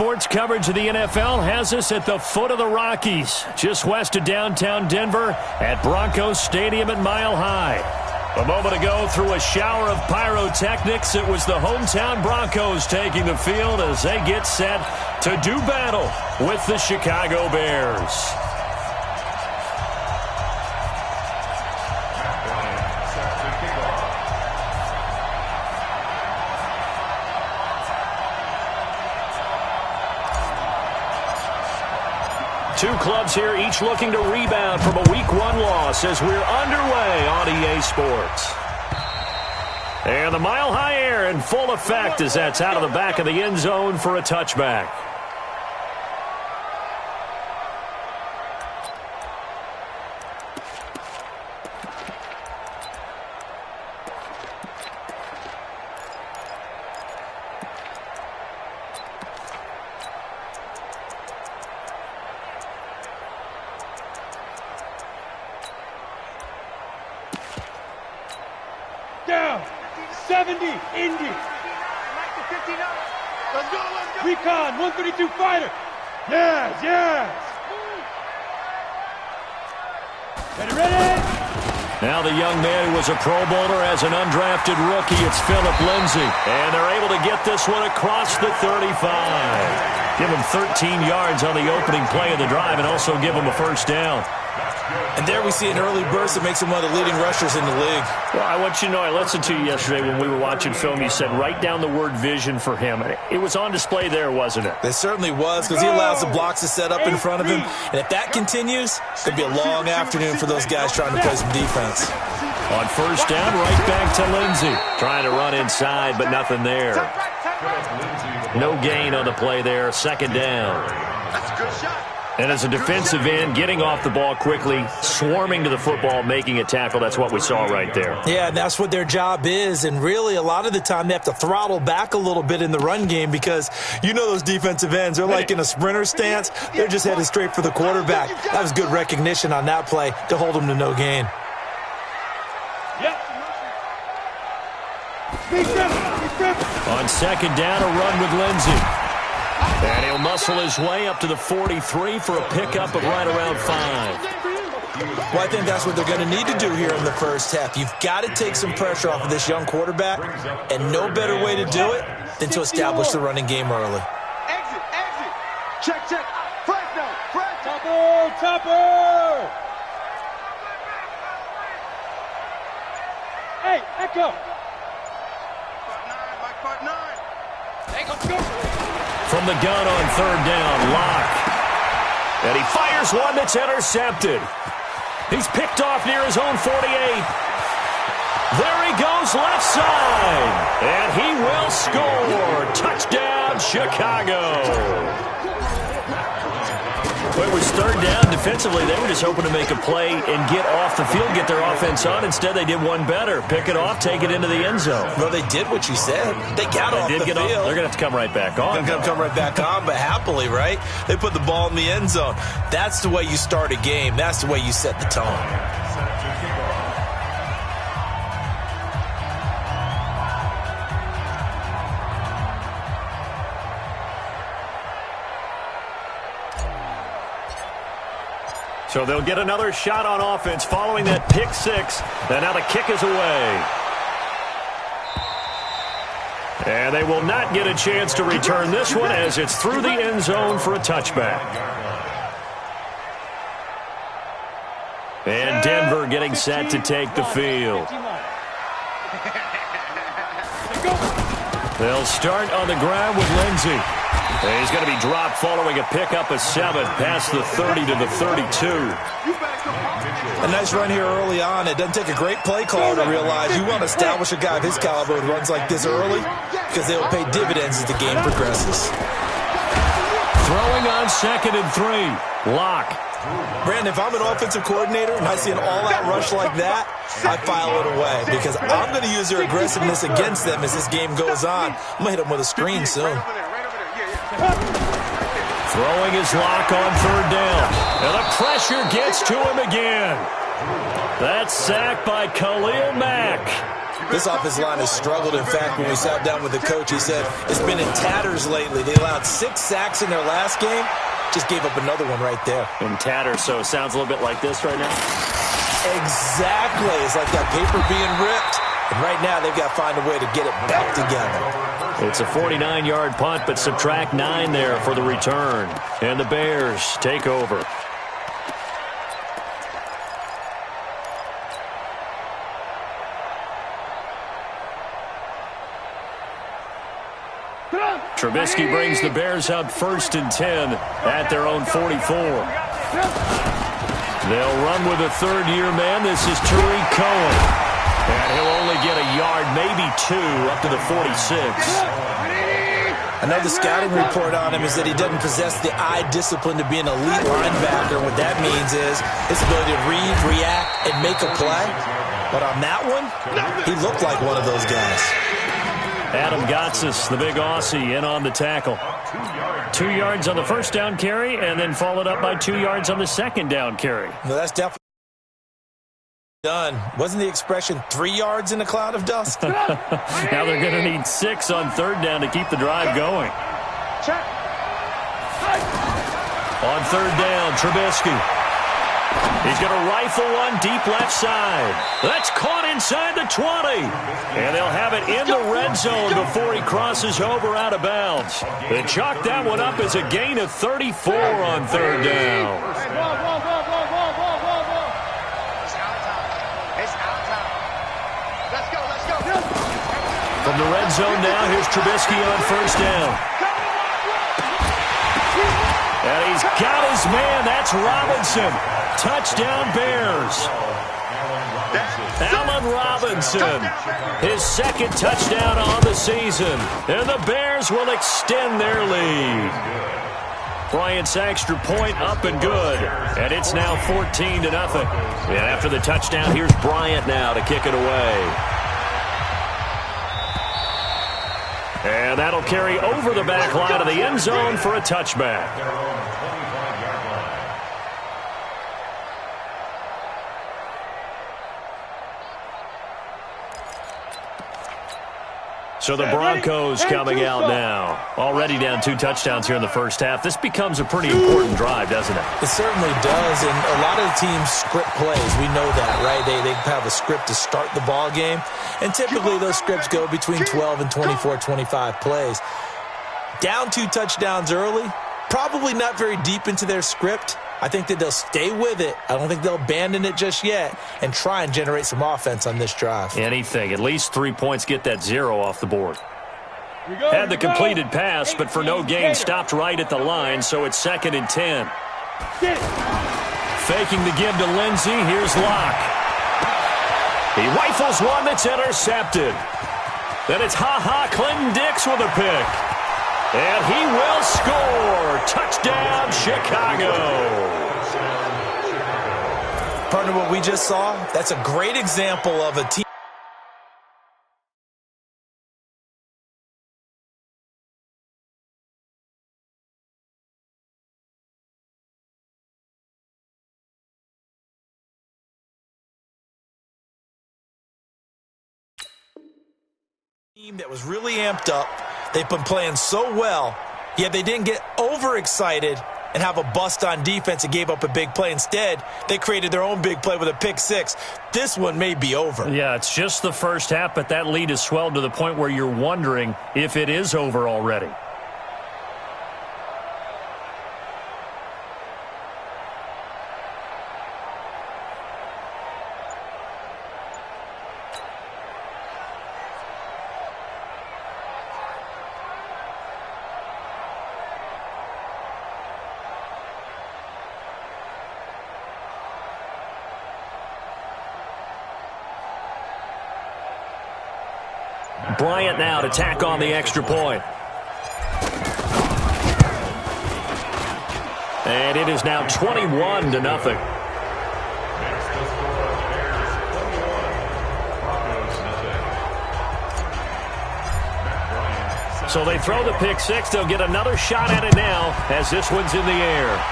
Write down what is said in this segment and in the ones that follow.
sports coverage of the NFL has us at the foot of the Rockies, just west of downtown Denver at Broncos Stadium at Mile High. A moment ago, through a shower of pyrotechnics, it was the hometown Broncos taking the field as they get set to do battle with the Chicago Bears. Two clubs here, each looking to rebound from a Week 1 loss as we're underway on EA Sports. And the Mile High air in full effect as that's out of the back of the end zone for a touchback. Down. 70. Indy. Let's go. Recon. 132 fighter. Yes. Ready? Now the young man who was a Pro Bowler as an undrafted rookie, it's Phillip Lindsay. And they're able to get this one across the 35. Give him 13 yards on the opening play of the drive and also give him a first down. And there we see an early burst that makes him one of the leading rushers in the league. Well, I want you to know, I listened to you yesterday when we were watching film. You said write down the word vision for him. It was on display there, wasn't it? It certainly was, because he allows the blocks to set up in front of him. And if that continues, it's going to be a long afternoon for those guys trying to play some defense. On first down, right back to Lindsay. Trying to run inside, but nothing there. No gain on the play there. Second down. That's a good shot. And as a defensive end, getting off the ball quickly, swarming to the football, making a tackle, that's what we saw right there. Yeah, and that's what their job is. And really, a lot of the time, they have to throttle back a little bit in the run game because you know those defensive ends, they're like in a sprinter stance. They're just headed straight for the quarterback. That was good recognition on that play to hold them to no gain. On second down, a run with Lindsay. And he'll muscle his way up to the 43 for a pickup of right around 5. Well, I think that's what they're going to need to do here in the first half. You've got to take some pressure off of this young quarterback, and no better way to do it than to establish the running game early. Exit. Check. Fresh now. Topper. Hey, Echo. Part 9. Hey, go. From the gun on third down, Locke. And he fires one that's intercepted. He's picked off near his own 48. There he goes, left side. And he will score. Touchdown, Chicago. Well, it was third down. Defensively, they were just hoping to make a play and get off the field, get their offense on. Instead, they did one better. Pick it off, take it into the end zone. Well, they did what you said. They got off the field. They're going to have to come right back on. They're going to come right back on, but happily, right? They put the ball in the end zone. That's the way you start a game. That's the way you set the tone. So they'll get another shot on offense following that pick six. And now the kick is away. And they will not get a chance to return this one as it's through the end zone for a touchback. And Denver getting set to take the field. They'll start on the ground with Lindsay. And he's going to be dropped following a pickup of 7 past the 30 to the 32. A nice run here early on. It doesn't take a great play caller to realize you want to establish a guy of his caliber who runs like this early because they will pay dividends as the game progresses. Throwing on 2nd and 3. Locke. Brandon, if I'm an offensive coordinator and I see an all-out rush like that, I file it away because I'm going to use their aggressiveness against them as this game goes on. I'm going to hit them with a screen soon. Throwing his Lock on third down. And the pressure gets to him again. That's sacked by Khalil Mack. This offensive line has struggled. In fact, when we sat down with the coach, he said it's been in tatters lately. They allowed 6 sacks in their last game. Just gave up another one right there. In tatters, so it sounds a little bit like this right now? Exactly. It's like that paper being ripped. And right now, they've got to find a way to get it back together. It's a 49-yard punt, but subtract 9 there for the return. And the Bears take over. Trubisky brings the Bears up 1st and 10 at their own 44. They'll run with a third-year man. This is Tariq Cohen. And he'll only get a yard, maybe 2, up to the 46. Another scouting report on him is that he doesn't possess the eye discipline to be an elite linebacker. What that means is his ability to read, react, and make a play. But on that one, he looked like one of those guys. Adam Gotsis, the big Aussie, in on the tackle. 2 yards on the first down carry, and then followed up by 2 yards on the second down carry. Well, that's definitely done. Wasn't the expression 3 yards in a cloud of dust? Now they're going to need 6 on third down to keep the drive going. On third down, Trubisky. He's going to rifle one deep left side. That's caught inside the 20. And they'll have it in the red zone before he crosses over out of bounds. They chalk that one up as a gain of 34 on third down. From the red zone now, here's Trubisky on first down. And he's got his man. That's Robinson. Touchdown, Bears. Allen Robinson, his second touchdown on the season. And the Bears will extend their lead. Bryant's extra point up and good. And it's now 14-0. And after the touchdown, here's Bryant now to kick it away. And that'll carry over the back line of the end zone for a touchback. So the Broncos coming out now. Already down 2 touchdowns here in the first half. This becomes a pretty important drive, doesn't it? It certainly does, and a lot of the teams script plays. We know that, right? They have a script to start the ball game, and typically those scripts go between 12 and 24, 25 plays. Down 2 touchdowns early, probably not very deep into their script. I think that they'll stay with it. I don't think they'll abandon it just yet and try and generate some offense on this drive. Anything. At least 3 points, get that 0 off the board. Had the completed pass, but for no gain, stopped right at the line, so it's 2nd and 10. Faking the give to Lindsey. Here's Locke. He rifles one that's intercepted. Then it's Clinton Dix with a pick. And he will score. Touchdown, Chicago. Partner, what we just saw, that's a great example of a team that was really amped up. They've been playing so well, yet they didn't get overexcited and have a bust on defense and gave up a big play. Instead, they created their own big play with a pick 6. This one may be over. Yeah, it's just the first half, but that lead has swelled to the point where you're wondering if it is over already. Bryant now to tack on the extra point. And it is now 21-0. So they throw the pick 6. They'll get another shot at it now as this one's in the air.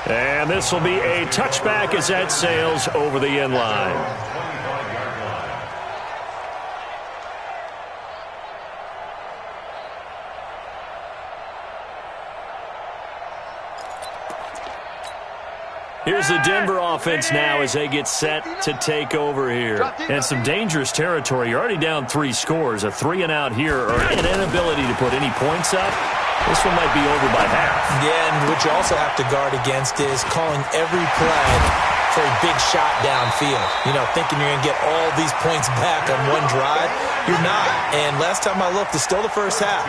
And this will be a touchback as that sails over the end line. Here's the Denver offense now as they get set to take over here. And some dangerous territory. You're already down 3 scores. A 3-and-out here or an inability to put any points up. This one might be over by half. Yeah, and what you also have to guard against is calling every play for a big shot downfield. You know, thinking you're going to get all these points back on one drive. You're not. And last time I looked, it's still the first half.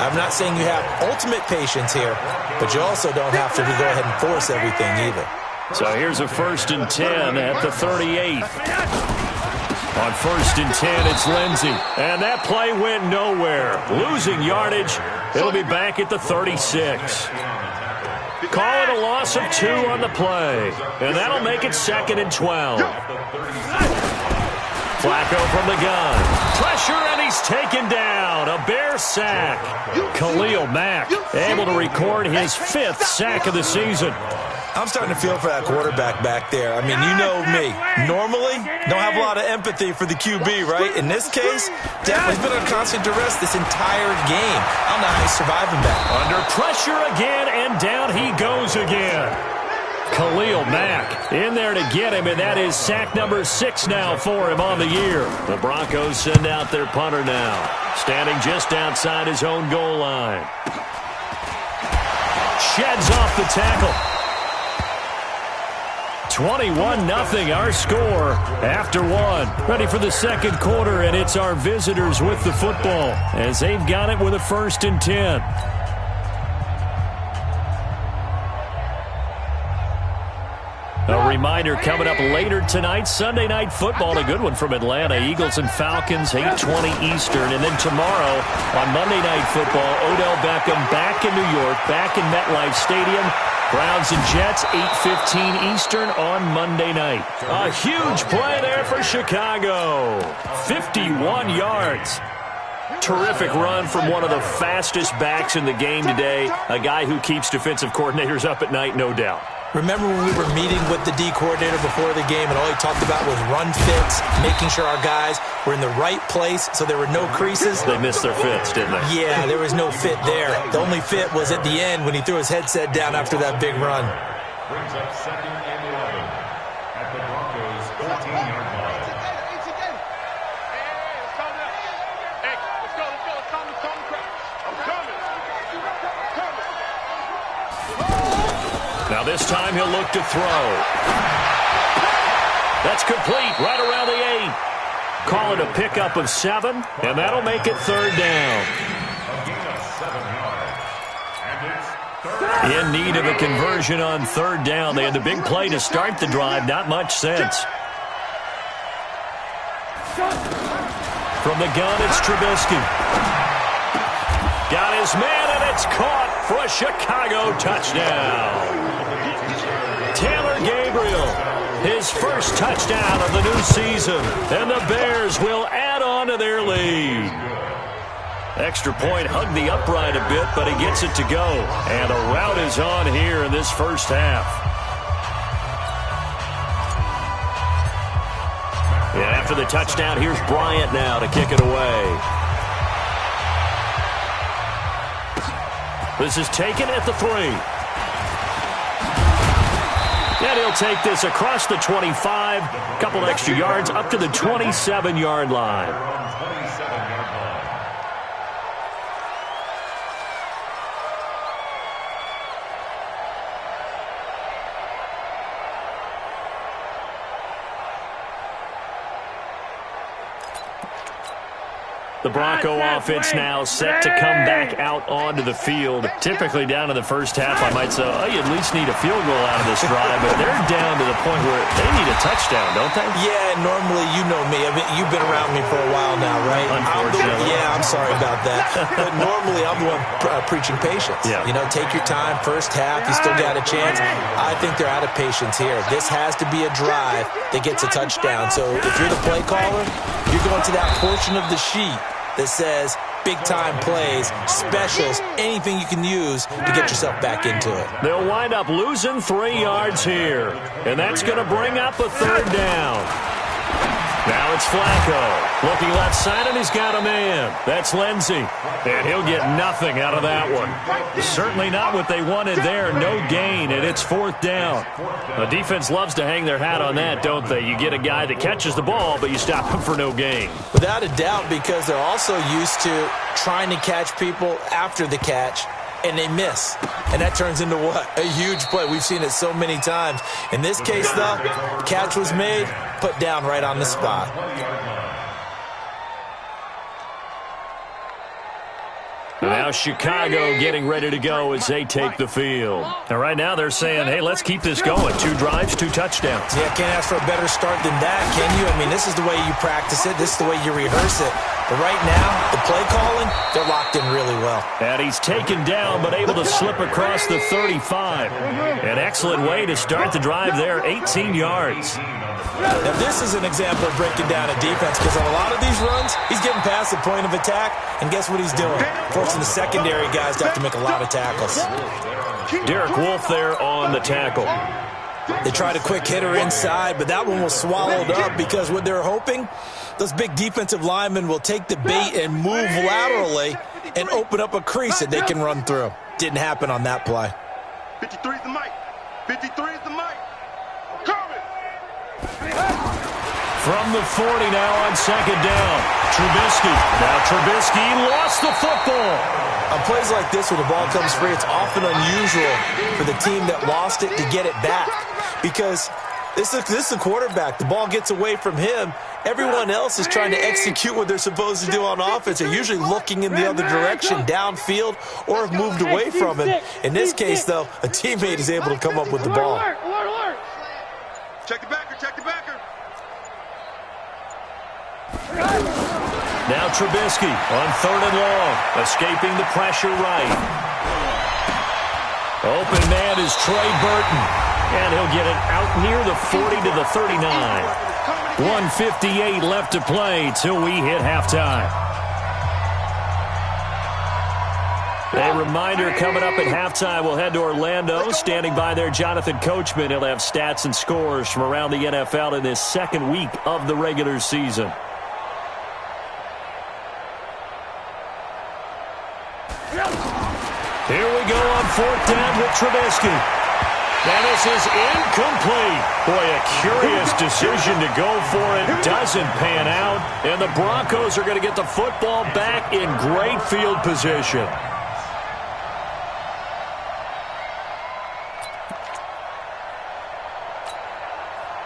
I'm not saying you have ultimate patience here, but you also don't have to go ahead and force everything either. So here's a 1st and 10 at the 38. On 1st and 10, it's Lindsey. And that play went nowhere. Losing yardage. It'll be back at the 36. Call it a loss of 2 on the play. And that'll make it 2nd and 12. Flacco from the gun. Pressure, and he's taken down. A Bear sack. Khalil Mack able to record his 5th sack of the season. I'm starting to feel for that quarterback back there. I mean, you know me. Normally, don't have a lot of empathy for the QB, right? In this case, definitely been on constant duress this entire game. I don't know how he's surviving that. Under pressure again, and down he goes again. Khalil Mack in there to get him, and that is sack number 6 now for him on the year. The Broncos send out their punter now, standing just outside his own goal line. Sheds off the tackle. 21-0, our score after 1. Ready for the second quarter, and it's our visitors with the football as they've got it with a 1st and 10. A reminder coming up later tonight, Sunday Night Football, a good one from Atlanta. Eagles and Falcons, 8:20 Eastern. And then tomorrow on Monday Night Football, Odell Beckham back in New York, back in MetLife Stadium. Browns and Jets, 8:15 Eastern on Monday night. A huge play there for Chicago. 51 yards. Terrific run from one of the fastest backs in the game today. A guy who keeps defensive coordinators up at night, no doubt. Remember when we were meeting with the D coordinator before the game and all he talked about was run fits, making sure our guys were in the right place so there were no creases? They missed their fits, didn't they? Yeah, there was no fit there. The only fit was at the end when he threw his headset down after that big run. Brings up 2nd and 11 at the Broncos' 14-yard line. Now this time he'll look to throw. That's complete right around the 8. Call it a pickup of 7, and that'll make it 3rd down. In need of a conversion on 3rd down. They had the big play to start the drive. Not much sense. From the gun, it's Trubisky. Got his man, and it's caught for a Chicago touchdown. Taylor Gabriel, his first touchdown of the new season, and the Bears will add on to their lead. Extra point hugged the upright a bit, but he gets it to go. And the route is on here in this first half. And after the touchdown, here's Bryant now to kick it away. This is taken at the 3. And he'll take this across the 25, couple extra yards up to the 27-yard line. The Bronco offense now set to come back out onto the field. Typically down in the first half, I might say, oh, you at least need a field goal out of this drive, but they're down to the point where they need a touchdown, don't they? Yeah, normally, you know me. I mean, you've been around me for a while now, right? Unfortunately. I'm sorry about that. But normally, I'm the one preaching patience. Yeah. You know, take your time. First half, you still got a chance. I think they're out of patience here. This has to be a drive that gets a touchdown. So if you're the play caller, you're going to that portion of the sheet that says big-time plays, specials, anything you can use to get yourself back into it. They'll wind up losing 3 yards here, and that's going to bring up a 3rd down. Now it's Flacco. Looking left side, and he's got a man. That's Lindsey. And he'll get nothing out of that one. Certainly not what they wanted there. No gain, and it's 4th down. The defense loves to hang their hat on that, don't they? You get a guy that catches the ball, but you stop him for no gain. Without a doubt, because they're also used to trying to catch people after the catch, and they miss. And that turns into what? A huge play. We've seen it so many times. In this case, though, catch was made, put down right on the spot. Now Chicago getting ready to go as they take the field. And right now they're saying, hey, let's keep this going. 2 drives, 2 touchdowns. Yeah, can't ask for a better start than that, can you? I mean, this is the way you practice it. This is the way you rehearse it. But right now, the play calling, they're locked in really well. And he's taken down, but able to slip across the 35. An excellent way to start the drive there, 18 yards. Now, this is an example of breaking down a defense, because on a lot of these runs, he's getting past the point of attack, and guess what he's doing? Forcing the secondary guys to have to make a lot of tackles. Derek Wolfe there on the tackle. They tried a quick hitter inside, but that one was swallowed up because what they're hoping, those big defensive linemen will take the bait and move laterally and open up a crease that they can run through. Didn't happen on that play. 53 is the mic. 53 is the mic. Coming. From the 40 now on 2nd down. Trubisky. Now Trubisky lost the football. On plays like this, when the ball comes free, it's often unusual for the team that lost it to get it back. Because this is the quarterback. The ball gets away from him. Everyone else is trying to execute what they're supposed to do on offense. They're usually looking in the other direction, downfield, or have moved away from him. In this case, though, a teammate is able to come up with the ball. Alert. Check the backer, check the backer. Now Trubisky on 3rd and long, escaping the pressure right. Open man is Trey Burton. And he'll get it out near the 40 to the 39. 1:58 left to play till we hit halftime. A reminder coming up at halftime, we'll head to Orlando. Standing by there, Jonathan Coachman. He'll have stats and scores from around the NFL in this 2nd week of the regular season. Here we go on 4th down with Trubisky. And this is incomplete. Boy, a curious decision to go for it. Doesn't pan out. And the Broncos are going to get the football back in great field position.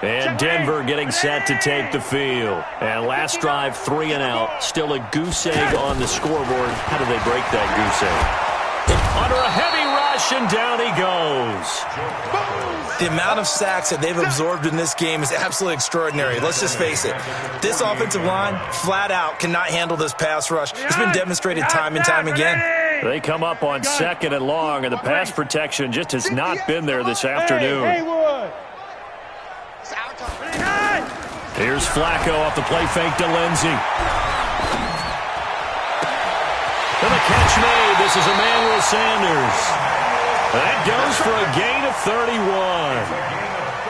And Denver getting set to take the field. And last drive, 3 and out. Still a goose egg on the scoreboard. How do they break that goose egg? Under a heavy rush, and down he goes. The amount of sacks that they've absorbed in this game is absolutely extraordinary. Let's just face it. This offensive line, flat out, cannot handle this pass rush. It's been demonstrated time and time again. They come up on 2nd and long, and the pass protection just has not been there this afternoon. Here's Flacco off the play fake to Lindsey. And the catch made. This is Emmanuel Sanders. That goes for a gain of 31.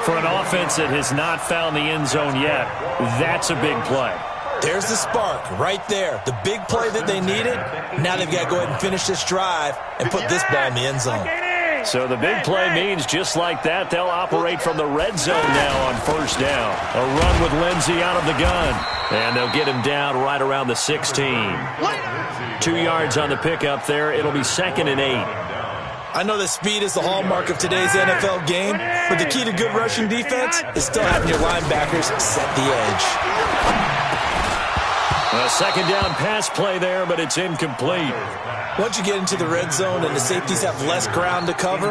For an offense that has not found the end zone yet, that's a big play. There's the spark right there. The big play that they needed. Now they've got to go ahead and finish this drive and put this ball in the end zone. So the big play means just like that, they'll operate from the red zone now on 1st down. A run with Lindsey out of the gun. And they'll get him down right around the 16. 2 yards on the pickup there. It'll be 2nd and 8. I know that speed is the hallmark of today's NFL game, but the key to good rushing defense is still having your linebackers set the edge. A 2nd down pass play there, but it's incomplete. Once you get into the red zone and the safeties have less ground to cover,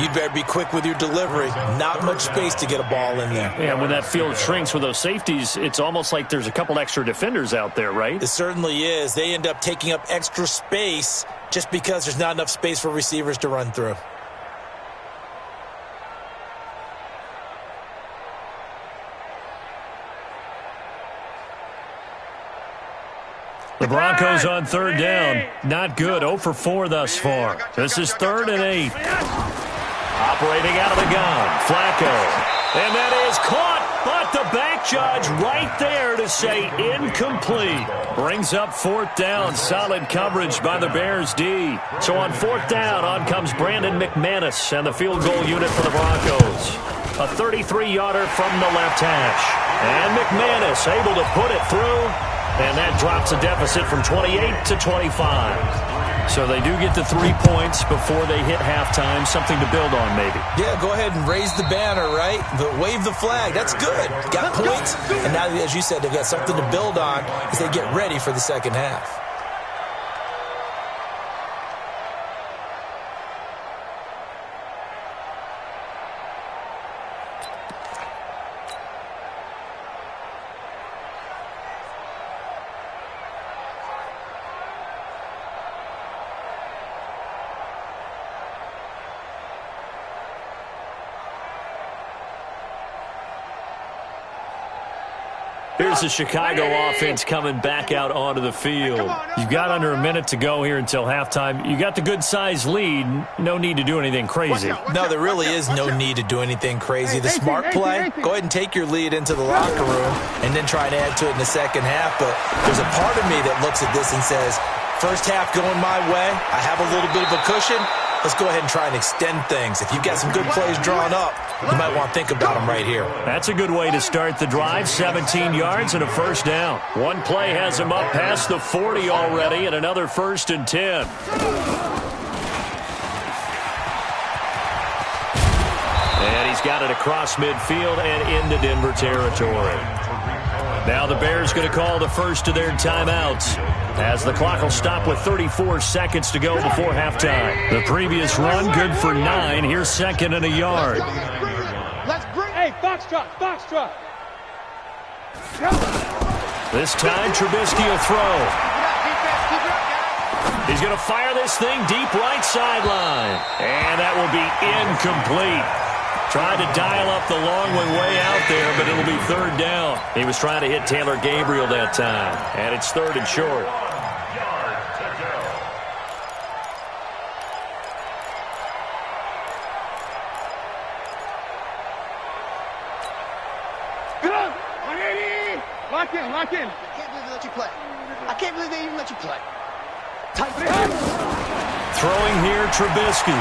you'd better be quick with your delivery. Not much space to get a ball in there. Yeah, when that field shrinks with those safeties, it's almost like there's a couple extra defenders out there, right? It certainly is. They end up taking up extra space just because there's not enough space for receivers to run through. The Broncos on third down. Not good. 0 for 4 thus far. This is 3rd and 8. Operating out of the gun. Flacco. And that is caught. But the back judge right there to say incomplete. Brings up 4th down. Solid coverage by the Bears D. So on 4th down, on comes Brandon McManus and the field goal unit for the Broncos. A 33-yarder from the left hash. And McManus able to put it through. And that drops a deficit from 28 to 25. So they do get the 3 points before they hit halftime. Something to build on, maybe. Yeah, go ahead and raise the banner, right? But wave the flag. That's good. Got points. And now, as you said, they've got something to build on as they get ready for the second half. Here's the Chicago offense coming back out onto the field. You've got under a minute to go here until halftime. You got the good-sized lead. No need to do anything crazy. No, there really is no need to do anything crazy. The smart play, go ahead and take your lead into the locker room and then try and add to it in the second half. But there's a part of me that looks at this and says, first half going my way, I have a little bit of a cushion. Let's go ahead and try and extend things. If you've got some good plays drawn up, you might want to think about them right here. That's a good way to start the drive. 17 yards and a first down. One play has him up past the 40 already, and another 1st and 10. And he's got it across midfield and into Denver territory. Now the Bears going to call the first of their timeouts as the clock will stop with 34 seconds to go before halftime. The previous run good for 9. Here's 2nd and a yard. Hey, Foxtrot. This time Trubisky will throw. He's going to fire this thing deep right sideline. And that will be incomplete. Tried to dial up the long one way out there, but it'll be 3rd down. He was trying to hit Taylor Gabriel that time. And it's 3rd and short. Lock in. I can't believe they even let you play. Throwing here, Trubisky.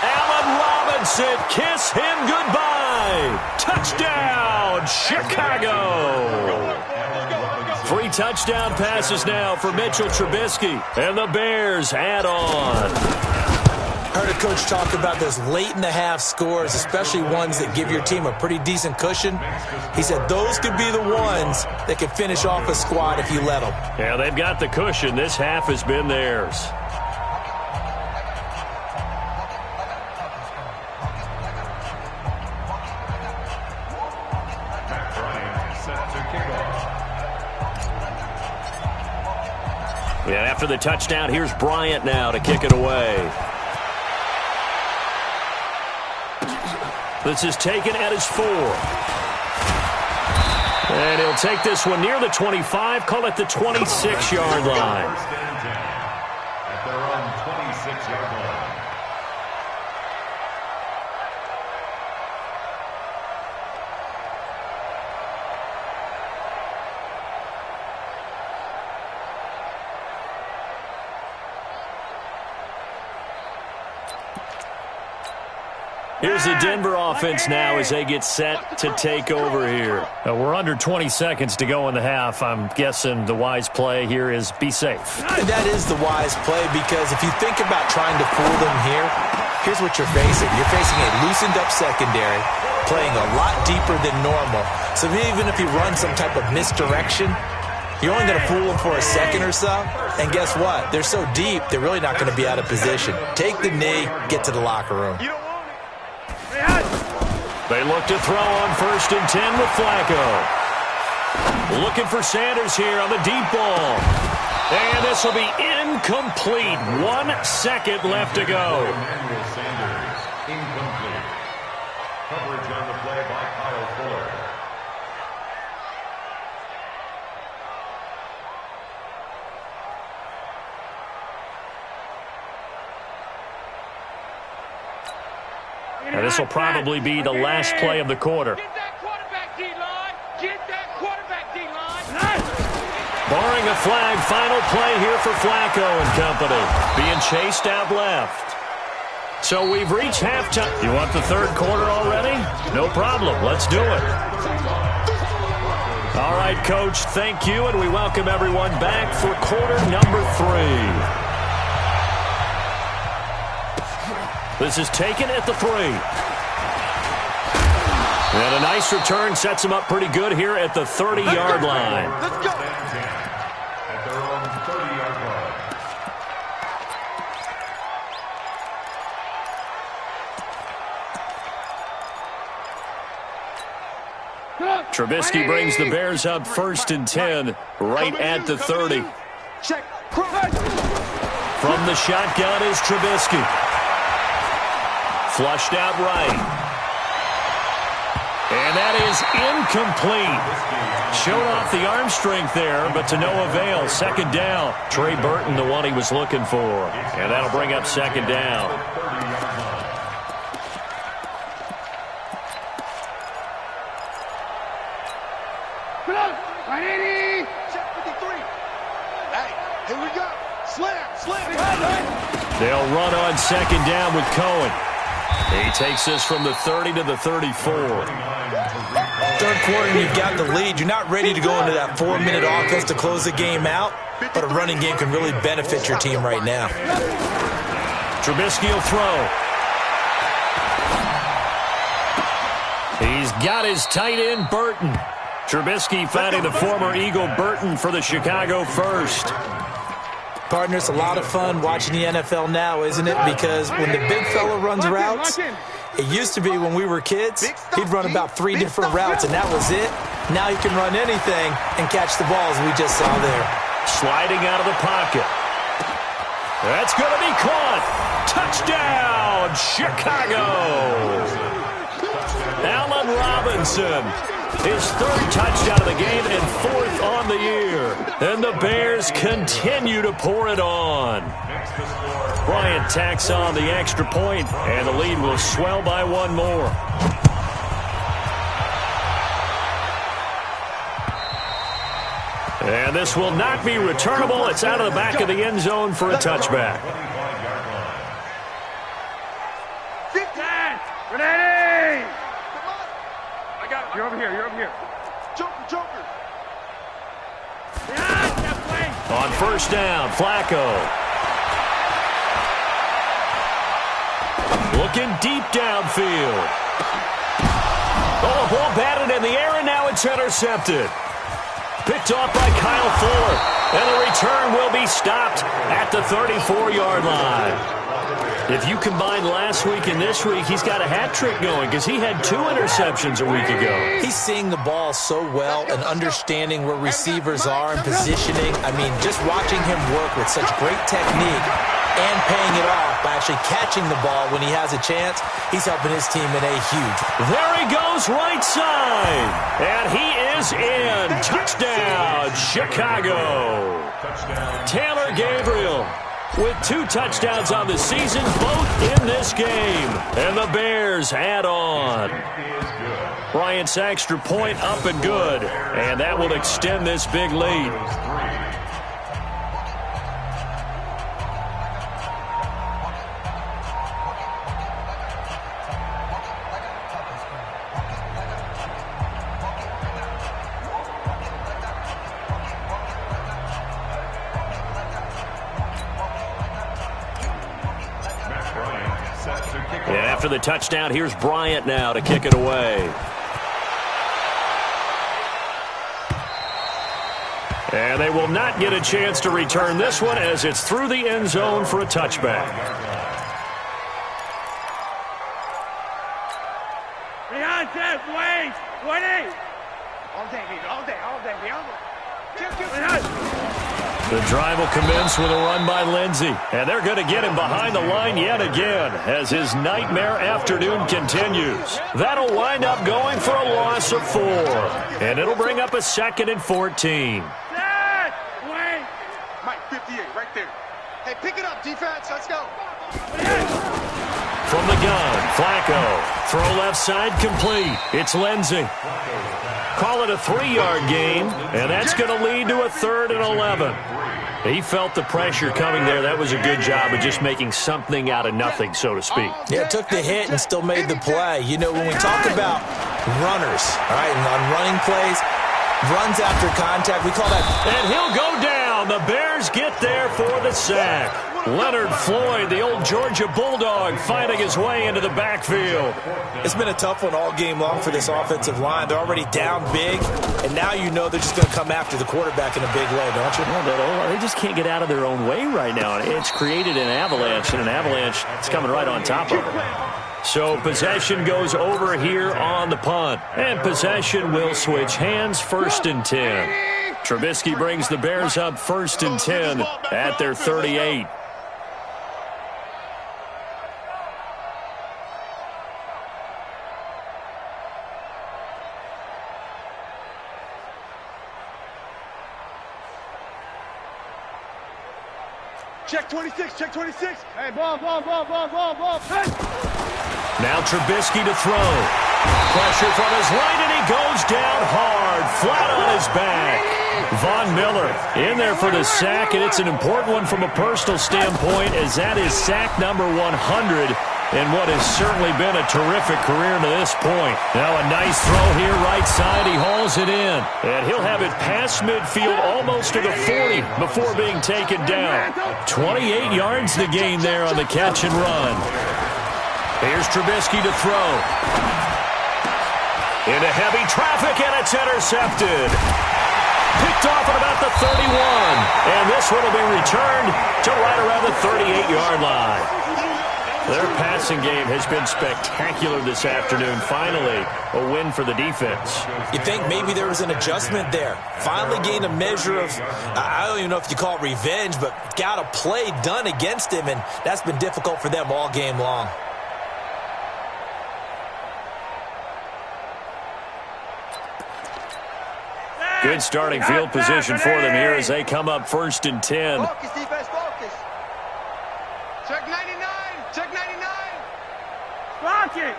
Allen Robinson, kiss him goodbye. Touchdown, Chicago. 3 touchdown passes now for Mitchell Trubisky. And the Bears add on. Heard a coach talk about those late-in-the-half scores, especially ones that give your team a pretty decent cushion. He said those could be the ones that could finish off a squad if you let them. Yeah, they've got the cushion. This half has been theirs. And after the touchdown, here's Bryant now to kick it away. This is taken at his 4. And he'll take this one near the 25, call it the 26-yard line. At their own 26-yard line. Here's the Denver offense now as they get set to take over here. We're under 20 seconds to go in the half. I'm guessing the wise play here is be safe. That is the wise play because if you think about trying to fool them here, here's what you're facing. You're facing a loosened-up secondary, playing a lot deeper than normal. So even if you run some type of misdirection, you're only going to fool them for a second or so. And guess what? They're so deep, they're really not going to be out of position. Take the knee, get to the locker room. They look to throw on 1st and 10 with Flacco. Looking for Sanders here on the deep ball. And this will be incomplete. 1 second left to go. Emmanuel Sanders, incomplete. Coverage on the play by Kyle Fuller. And this will probably be the last play of the quarter. Get that quarterback, D-line. Get that quarterback, D-line. Barring a flag, final play here for Flacco and company. Being chased out left. So we've reached halftime. You want the third quarter already? No problem. Let's do it. All right, Coach, thank you, and we welcome everyone back for quarter number 3. This is taken at the 3. And a nice return sets him up pretty good here at the 30-yard line. Let's go. At their own 30-yard line. Trubisky brings the Bears up 1st and 10, right at the 30. Check. From the shotgun is Trubisky. Flushed out right. And that is incomplete. Showed off the arm strength there, but to no avail. 2nd down. Trey Burton, the one he was looking for. And that'll bring up 2nd down. Check 53. Hey, here we go. Slam. They'll run on 2nd down with Cohen. He takes this from the 30 to the 34. Third quarter, and you've got the lead. You're not ready to go into that 4-minute offense to close the game out, but a running game can really benefit your team right now. Trubisky will throw. He's got his tight end, Burton. Trubisky finding the former Eagle Burton for the Chicago first. Partner, it's a lot of fun watching the NFL now, isn't it? Because when the big fella runs routes, it used to be when we were kids, he'd run about 3 different routes, and that was it. Now he can run anything and catch the balls we just saw there. Sliding out of the pocket. That's going to be caught. Touchdown, Chicago. Allen Robinson. His 3rd touchdown of the game and 4th on the year. And the Bears continue to pour it on. Bryant tacks on the extra point, and the lead will swell by 1 more. And this will not be returnable. It's out of the back of the end zone for a touchback. Ready! I got it. You're over here. Joker. On 1st down, Flacco. Looking deep downfield. Oh, the ball batted in the air, and now it's intercepted. Picked off by Kyle Fuller. And the return will be stopped at the 34-yard line. If you combine last week and this week, he's got a hat trick going because he had 2 interceptions a week ago. He's seeing the ball so well and understanding where receivers are and positioning. I mean, just watching him work with such great technique and paying it off by actually catching the ball when he has a chance, he's helping his team in a huge. There he goes, right side. And he is in. Touchdown, Chicago. Taylor Gabriel with 2 touchdowns on the season, both in this game. And the Bears add on. Bryant's extra point up and good. And that will extend this big lead. And after the touchdown, here's Bryant now to kick it away. And they will not get a chance to return this one as it's through the end zone for a touchback. Behind 10, wait! 20! All day. The drive will commence with a run by Lindsey. And they're going to get him behind the line yet again as his nightmare afternoon continues. That'll wind up going for a loss of 4. And it'll bring up a 2nd and 14. Wait! Mike, 58, right there. Hey, pick it up, defense. Let's go. from the gun. Flacco. Throw left side complete. It's Lindsey. Call it a 3-yard gain, and that's going to lead to a 3rd and 11. He felt the pressure coming there. That was a good job of just making something out of nothing, so to speak. Yeah, took the hit and still made the play. You know, when we talk about runners, all right, and on running plays, runs after contact, we call that. And he'll go down. The Bears get there for the sack. Leonard Floyd, the old Georgia Bulldog, fighting his way into the backfield. It's been a tough one all game long for this offensive line. They're already down big, and now you know they're just going to come after the quarterback in a big way, don't you? Yeah, they just can't get out of their own way right now. It's created an avalanche, and an avalanche is coming right on top of them. So possession goes over here on the punt, and possession will switch hands. 1st and 10. Trubisky brings the Bears up 1st and 10 at their 38. Check 26, check 26. Hey, ball. Hey. Now Trubisky to throw. Pressure from his right, and he goes down hard, flat on his back. Von Miller in there for the sack, and it's an important one from a personal standpoint, as that is sack number 100 in what has certainly been a terrific career to this point. Now a nice throw here right side. He hauls it in, and he'll have it past midfield almost to the 40 before being taken down. 28 yards to gain there on the catch and run. Here's Trubisky to throw. Into heavy traffic, and it's intercepted. Picked off at about the 31. And this one will be returned to right around the 38-yard line. Their passing game has been spectacular this afternoon. Finally, a win for the defense. You think maybe there was an adjustment there. Finally gained a measure of, I don't even know if you call it revenge, but got a play done against him, and that's been difficult for them all game long. Good starting field position for them here as they come up 1st and 10. Focus, defense, focus. Check 99, check 99. Block it.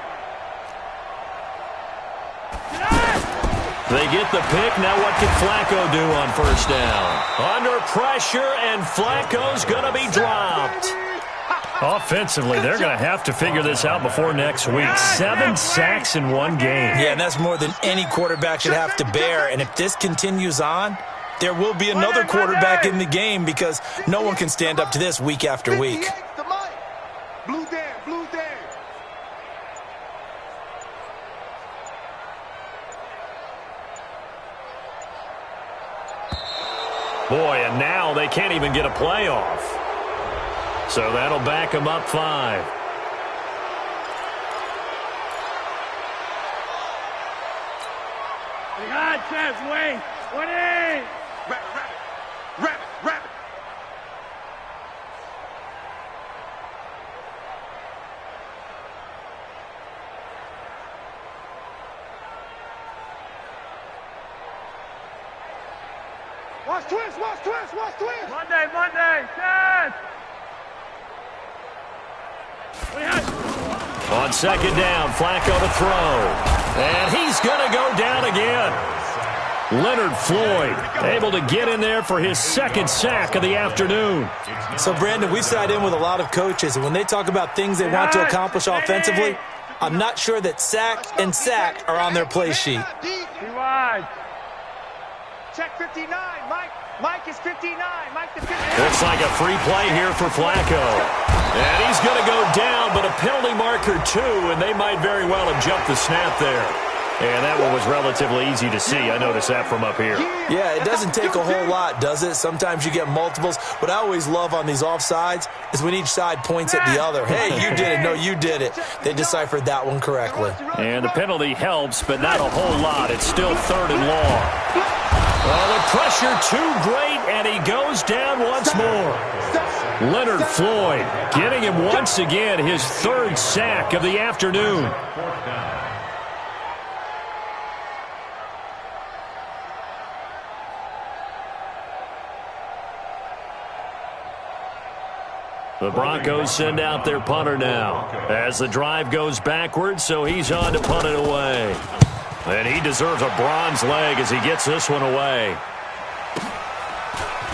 They get the pick. Now what can Flacco do on 1st down? Under pressure, and Flacco's going to be dropped. Offensively, they're going to have to figure this out before next week. 7 sacks in one game. Yeah, and that's more than any quarterback should have to bear. And if this continues on, there will be another quarterback in the game because no one can stand up to this week after week. Blue Dan, blue Dan. Boy, and now they can't even get a playoff. So that'll back them up 5. We got chance, Wayne. 20. Rabbit. Watch twist. Monday, chance. On 2nd down, Flacco to throw. And he's going to go down again. Leonard Floyd able to get in there for his 2nd sack of the afternoon. So, Brandon, we sat in with a lot of coaches, and when they talk about things they want to accomplish offensively, I'm not sure that sack and sack are on their play sheet. Be wide. Check 59, Mike is 59. Mike the 59. Looks like a free play here for Flacco. And he's going to go down, but a penalty marker too, and they might very well have jumped the snap there. And that one was relatively easy to see. I noticed that from up here. Yeah, it doesn't take a whole lot, does it? Sometimes you get multiples. What I always love on these offsides is when each side points at the other. Hey, you did it. No, you did it. They deciphered that one correctly. And the penalty helps, but not a whole lot. It's still 3rd and long. Well, the pressure too great, and he goes down once more. Leonard Floyd getting him once again his 3rd sack of the afternoon. The Broncos send out their punter now as the drive goes backwards, so he's on to punt it away. And he deserves a bronze leg as he gets this one away.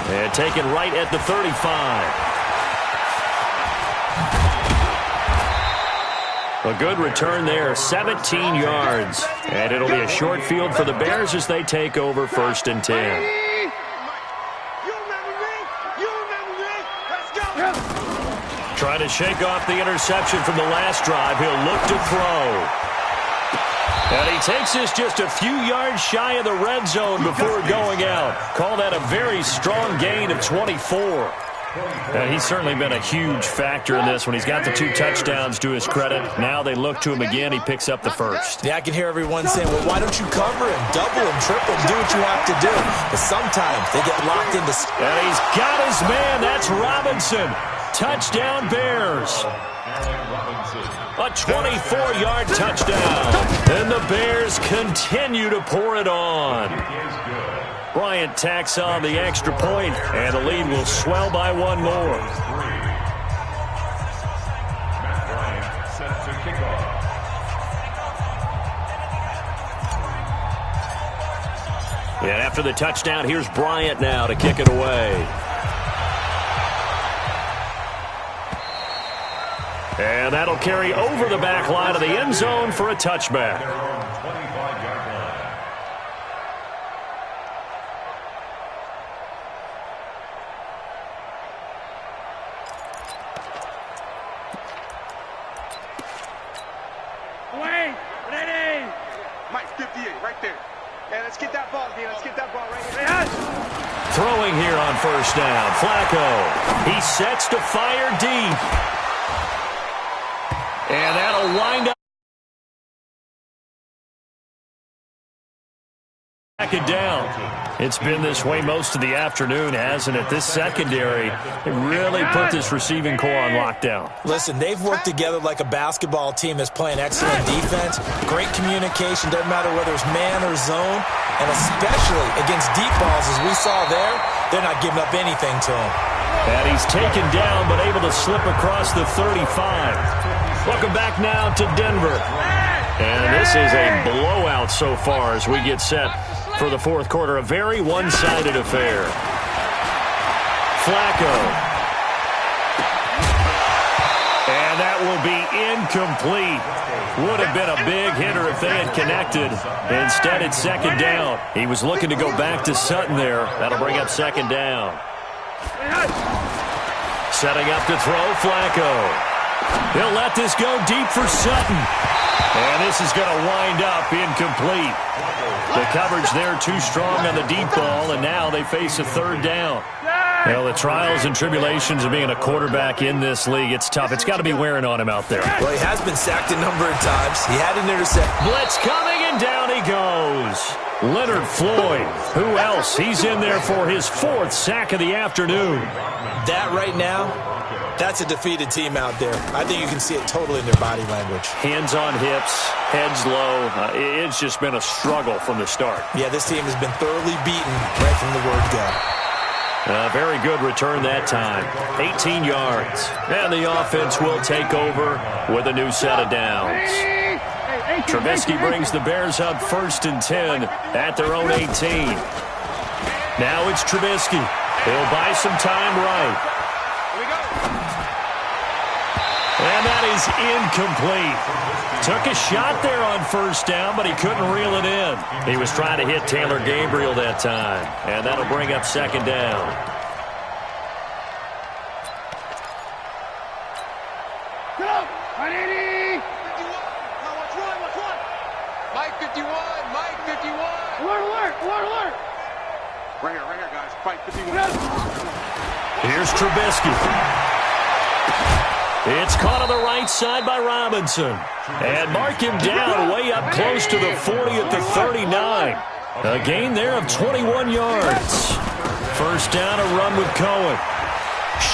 And taken right at the 35. A good return there, 17 yards. And it'll be a short field for the Bears as they take over 1st and 10. Trying to shake off the interception from the last drive. He'll look to throw. And he takes this just a few yards shy of the red zone before going out. Call that a very strong gain of 24. And he's certainly been a huge factor in this when he's got the 2 touchdowns to his credit. Now they look to him again. He picks up the 1st. Yeah, I can hear everyone saying, well, why don't you cover him, double him, triple him, do what you have to do. But sometimes they get locked into... And he's got his man. That's Robinson. Touchdown, Bears. A 24-yard touchdown. And the Bears continue to pour it on. Bryant tacks on the extra point, and the lead will swell by 1 more. And after the touchdown, here's Bryant now to kick it away. And that'll carry over the back line of the end zone for a touchback. Away! Ready! Mike, 58, right there. Yeah, let's get that ball, Let's get that ball right here. Throwing here on 1st down. Flacco. He sets to fire deep. And that'll wind up. Back it down. It's been this way most of the afternoon, hasn't it? This secondary really put this receiving core on lockdown. Listen, they've worked together like a basketball team that's playing excellent defense. Great communication, doesn't matter whether it's man or zone. And especially against deep balls, as we saw there, they're not giving up anything to him. And he's taken down, but able to slip across the 35. Welcome back now to Denver. And this is a blowout so far as we get set for the 4th quarter. A very one-sided affair. Flacco. And that will be incomplete. Would have been a big hitter if they had connected. Instead, it's 2nd down. He was looking to go back to Sutton there. That'll bring up 2nd down. Setting up to throw, Flacco. He'll let this go deep for Sutton. And this is going to wind up incomplete. The coverage there too strong on the deep ball, and now they face a 3rd down. Well, the trials and tribulations of being a quarterback in this league, it's tough. It's got to be wearing on him out there. Well, he has been sacked a number of times. He had an interception. Blitz coming, and down he goes. Leonard Floyd. Who else? He's in there for his 4th sack of the afternoon. That right now, that's a defeated team out there. I think you can see it totally in their body language. Hands on hips, heads low. It's just been a struggle from the start. Yeah, this team has been thoroughly beaten right from the word go. A very good return that time. 18 yards. And the offense will take over with a new set of downs. Trubisky brings the Bears up 1st and 10 at their own 18. Now it's Trubisky. He'll buy some time right. And that is incomplete. Took a shot there on 1st down, but he couldn't reel it in. He was trying to hit Taylor Gabriel that time. And that'll bring up 2nd down. Go! 180! Mike 51, Mike 51. Alert! Right here, guys. Fight 51. Here's Trubisky. It's caught on the right side by Robinson. And mark him down way up close to the 40 at the 39. A gain there of 21 yards. 1st down, a run with Cohen.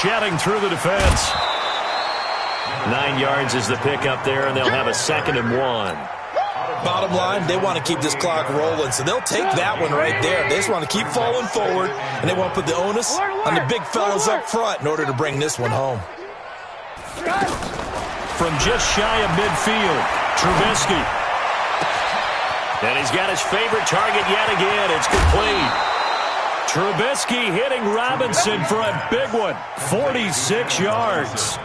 Shedding through the defense. 9 yards is the pickup there, and they'll have a 2nd and 1. Bottom line, they want to keep this clock rolling, so they'll take that one right there. They just want to keep falling forward, and they want to put the onus on the big fellas up front in order to bring this one home. From just shy of midfield, Trubisky. And he's got his favorite target yet again. It's complete. Trubisky hitting Robinson for a big one. 46 yards.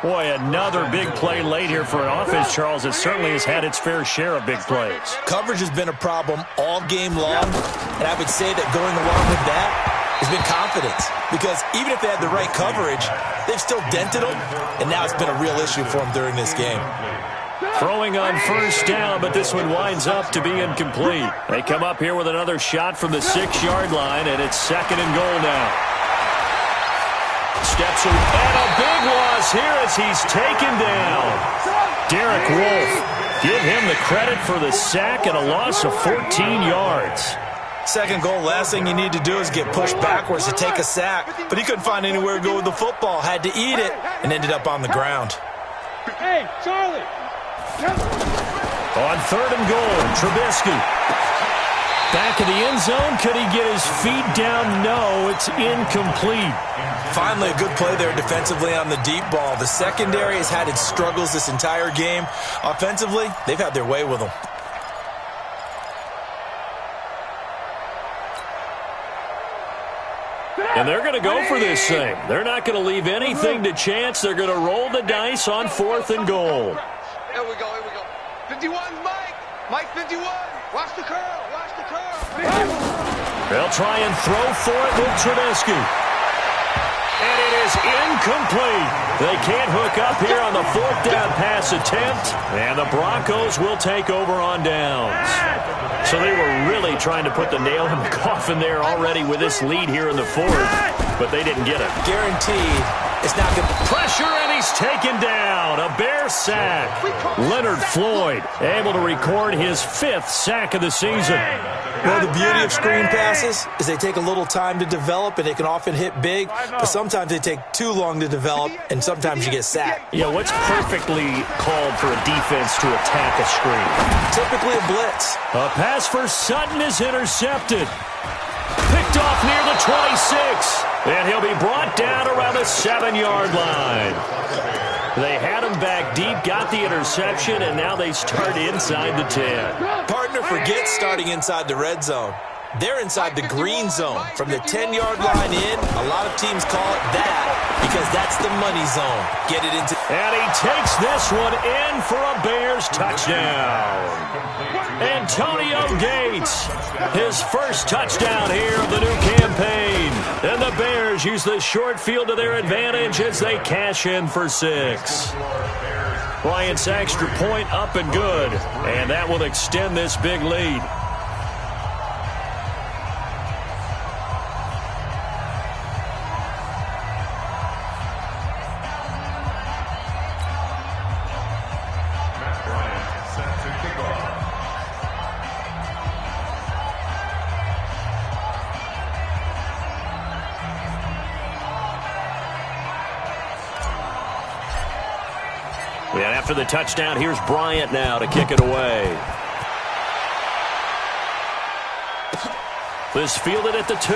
Boy, another big play late here for an offense, Charles, that certainly has had its fair share of big plays. Coverage has been a problem all game long, and I would say that going along with that has been confidence. Because even if they had the right coverage, they've still dented them, and now it's been a real issue for them during this game. Throwing on first down, but this one winds up to be incomplete. They come up here with another shot from the 6-yard line, and it's 2nd and goal now. Steps in, and a big loss here as he's taken down. Derek Wolfe, give him the credit for the sack and a loss of 14 yards. 2nd goal, last thing you need to do is get pushed backwards to take a sack. But he couldn't find anywhere to go with the football, had to eat it, and ended up on the ground. Hey, Charlie! On 3rd and goal, Trubisky. Back in the end zone, could he get his feet down? No, it's incomplete. Finally, a good play there defensively on the deep ball. The secondary has had its struggles this entire game. Offensively, they've had their way with them. And they're going to go for this thing. They're not going to leave anything to chance. They're going to roll the dice on 4th and goal. Here we go, here we go. 51, Mike. Mike 51. Watch the curl, watch the curl. They'll try and throw for it with Trubisky. And it is incomplete. They can't hook up here on the 4th down pass attempt. And the Broncos will take over on downs. So they were really trying to put the nail in the coffin there already with this lead here in the 4th. But they didn't get it. Guaranteed. It's not going to pressure, and he's taken down. A Bear sack. Leonard Floyd able to record his 5th sack of the season. Well, the beauty of screen passes is they take a little time to develop, and they can often hit big, but sometimes they take too long to develop, and sometimes you get sacked. Yeah, what's perfectly called for a defense to attack a screen? Typically a blitz. A pass for Sutton is intercepted. Picked off near the 26. And he'll be brought down around the 7-yard line. They had him back deep, got the interception, and now they start inside the 10. Partner forgets starting inside the red zone. They're inside the green zone. From the 10-yard line in, a lot of teams call it that because that's the money zone. Get it into... And he takes this one in for a Bears touchdown. Antonio Gates, his first touchdown here of the new campaign. And the Bears use the short field to their advantage as they cash in for 6. Bryant's extra point up and good. And that will extend this big lead. And after the touchdown, here's Bryant now to kick it away. This fielded at the 2.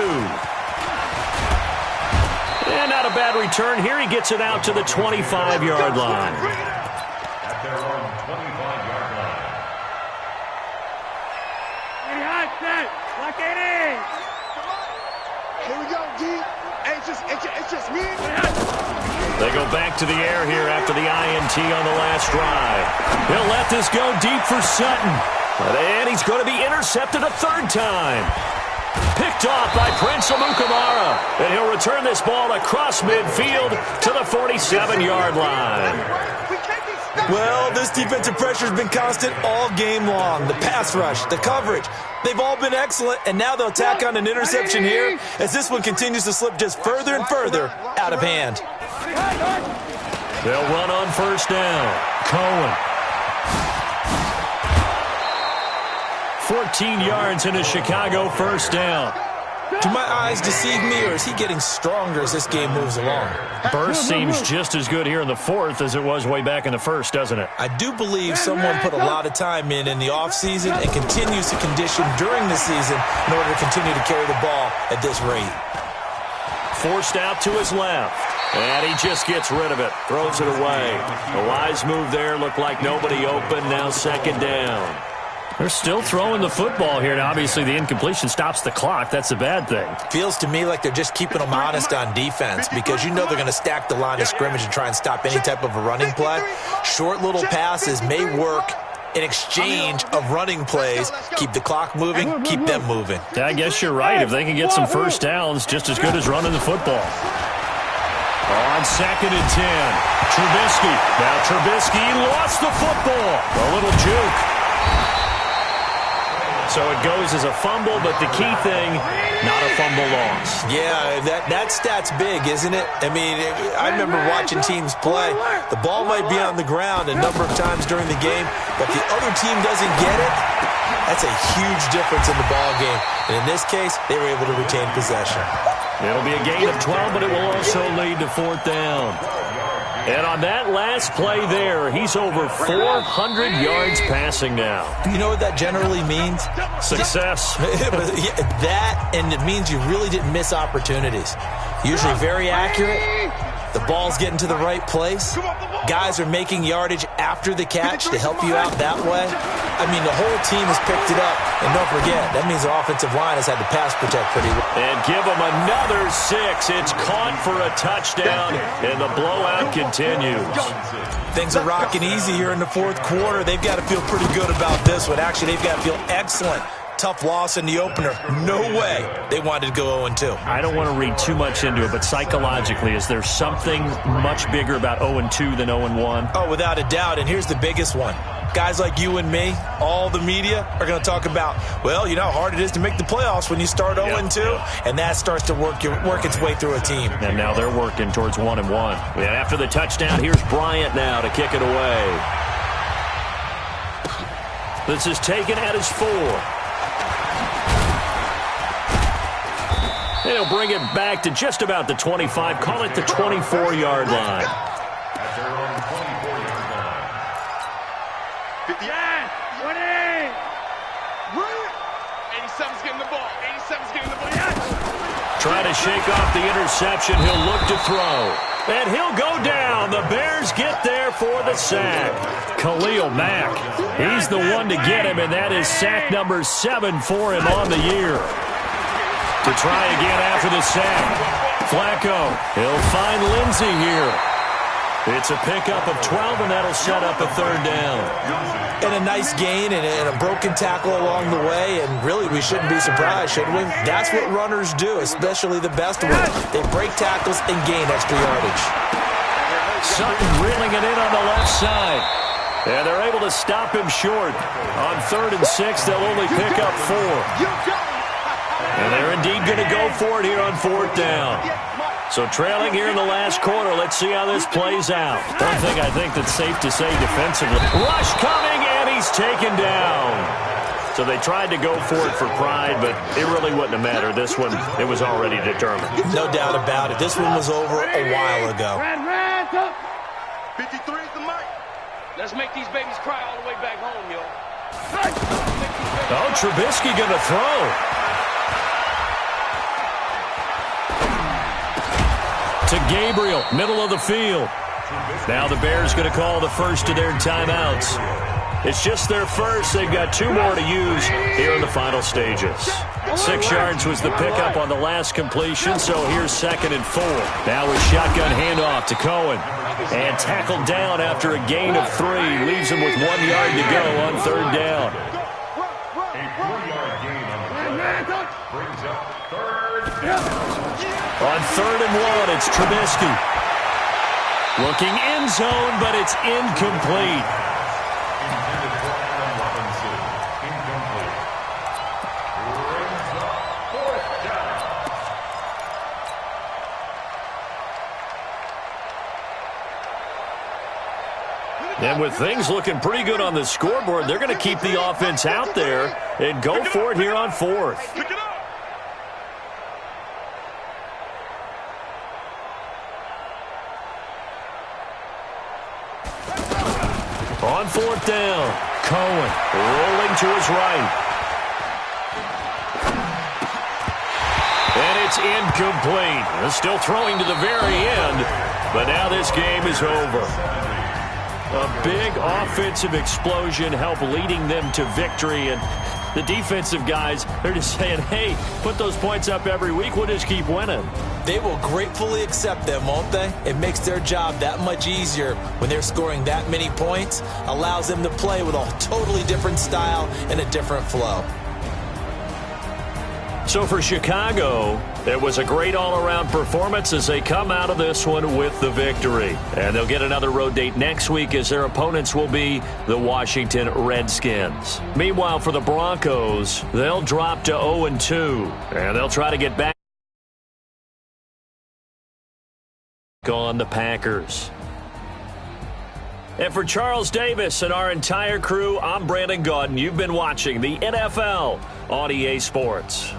And not a bad return here. He gets it out to the 25-yard line. At their own 25-yard line. Lock it in. Here we go, D. It's just me. They go back to the air here after the INT on the last drive. He'll let this go deep for Sutton. And he's going to be intercepted a 3rd time. Picked off by Prince Amukamara. And he'll return this ball across midfield to the 47-yard line. Well, this defensive pressure has been constant all game long. The pass rush, the coverage, they've all been excellent, and now they'll tack on an interception here as this one continues to slip just further and further out of hand. They'll run on first down. Cohen. 14 yards into Chicago first down. Do my eyes deceive me, or is he getting stronger as this game moves along? Burst seems just as good here in the 4th as it was way back in the 1st, doesn't it? I do believe someone put a lot of time in the offseason and continues to condition during the season in order to continue to carry the ball at this rate. Forced out to his left. And he just gets rid of it, throws it away. A wise move there, looked like nobody open, now second down. They're still throwing the football here. Now, obviously, the incompletion stops the clock. That's a bad thing. Feels to me like they're just keeping them honest on defense because you know they're going to stack the line of scrimmage and try and stop any type of a running play. Short little passes may work in exchange of running plays. Keep the clock moving, keep them moving. I guess you're right. If they can get some first downs, just as good as running the football. On 2nd and 10, Trubisky. Now Trubisky lost the football. A little juke. So it goes as a fumble, but the key thing, not a fumble loss. Yeah, that stat's big, isn't it? I mean, I remember watching teams play. The ball might be on the ground a number of times during the game, but the other team doesn't get it. That's a huge difference in the ball game. And in this case, they were able to retain possession. It'll be a gain of 12, but it will also lead to 4th down. And on that last play there, he's over 400 yards passing now. You know what that generally means? Success. That, and it means you really didn't miss opportunities. Usually very accurate. The ball's getting to the right place. Guys are making yardage after the catch to help you out that way. I mean, the whole team has picked it up. And don't forget, that means the offensive line has had to pass protect pretty well. And give them another 6. It's caught for a touchdown, and the blowout continues. Things are rocking easy here in the 4th quarter. They've got to feel pretty good about this one. Actually, they've got to feel excellent. Tough loss in the opener. No way they wanted to go 0-2. I don't want to read too much into it, but psychologically, is there something much bigger about 0-2 than 0-1? Oh, without a doubt, and here's the biggest one. Guys like you and me, all the media, are going to talk about, well, you know how hard it is to make the playoffs when you start 0-2, and that starts to work its way through a team. And now they're working towards 1-1. And after the touchdown, here's Bryant now to kick it away. This is taken at his 4. They'll bring it back to just about the 25. Call it the 24-yard line. At their own 24-yard line. 87's getting the ball. 87's getting the ball. Yes! Trying to shake off the interception. He'll look to throw. And he'll go down. The Bears get there for the sack. Khalil Mack. He's the one to get him, and that is sack number 7 for him on the year. To try again after the sack. Flacco. He'll find Lindsey here. It's a pickup of 12, and that'll set up a 3rd down. And a nice gain and a broken tackle along the way, and really we shouldn't be surprised, should we? That's what runners do, especially the best ones. They break tackles and gain extra yardage. Sutton reeling it in on the left side. And they're able to stop him short. On 3rd and 6, they'll only pick up 4. And they're indeed going to go for it here on 4th down. So trailing here in the last quarter. Let's see how this plays out. One thing I think that's safe to say defensively. Rush coming, and he's taken down. So they tried to go for it for pride, but it really wouldn't have mattered. This one, it was already determined. No doubt about it. This one was over a while ago. 53's the mic. Let's make these babies cry all the way back home, yo. Oh, Trubisky going to throw. To Gabriel, middle of the field. Now the Bears going to call the first of their timeouts. It's just their first. They've got 2 more to use here in the final stages. 6 yards was the pickup on the last completion, so here's 2nd and 4. Now with shotgun handoff to Cohen. And tackled down after a gain of 3. Leaves him with 1 yard to go on 3rd down. A 4-yard gain on the play brings up 3rd down. On 3rd and 1, it's Trubisky. Looking end zone, but it's incomplete. Intended for Allen Robinson. Incomplete. Brings up 4th down. And with things looking pretty good on the scoreboard, they're going to keep the offense out there and go for it here on 4th. Pick it up. On 4th down, Cohen rolling to his right. And it's incomplete. Still throwing to the very end. But now this game is over. A big offensive explosion helped leading them to victory, and the defensive guys, they're just saying, hey, put those points up every week, we'll just keep winning. They will gratefully accept them, won't they? It makes their job that much easier when they're scoring that many points, allows them to play with a totally different style and a different flow. So for Chicago, it was a great all-around performance as they come out of this one with the victory. And they'll get another road date next week as their opponents will be the Washington Redskins. Meanwhile, for the Broncos, they'll drop to 0-2, and they'll try to get back on the Packers. And for Charles Davis and our entire crew, I'm Brandon Gaudin. You've been watching the NFL on EA Sports.